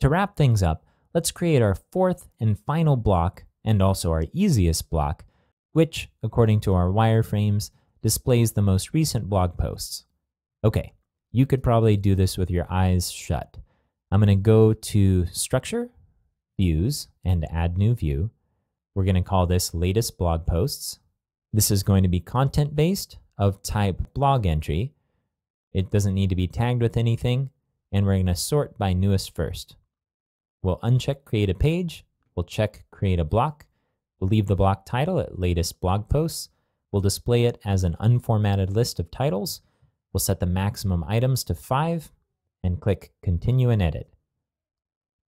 To wrap things up, let's create our fourth and final block, and also our easiest block, which, according to our wireframes, displays the most recent blog posts. Okay, you could probably do this with your eyes shut. I'm going to go to Structure, Views, and Add New View. We're going to call this Latest Blog Posts. This is going to be content-based of type blog entry. It doesn't need to be tagged with anything, and we're going to sort by newest first. We'll uncheck Create a Page. We'll check Create a Block. We'll leave the block title at Latest Blog Posts. We'll display it as an unformatted list of titles. We'll set the maximum items to 5 and click Continue and Edit.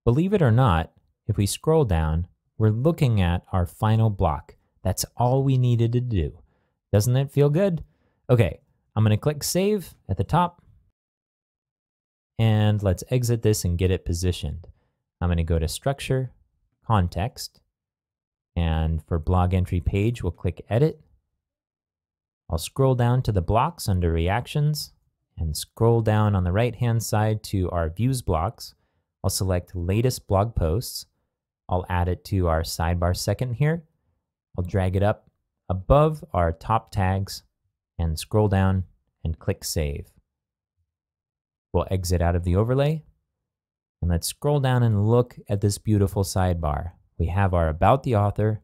Believe it or not, if we scroll down, we're looking at our final block. That's all we needed to do. Doesn't that feel good? Okay, I'm going to click Save at the top. And let's exit this and get it positioned. I'm going to go to Structure, Context, and for Blog Entry Page, we'll click Edit. I'll scroll down to the blocks under Reactions and scroll down on the right-hand side to our Views blocks. I'll select Latest Blog Posts. I'll add it to our sidebar second here. I'll drag it up above our top tags and scroll down and click Save. We'll exit out of the overlay. And let's scroll down and look at this beautiful sidebar. We have our About the Author.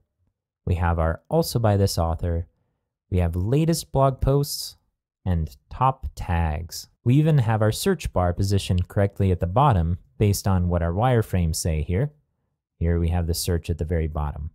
We have our Also by this author. We have latest blog posts and top tags. We even have our search bar positioned correctly at the bottom based on what our wireframes say here. Here we have the search at the very bottom.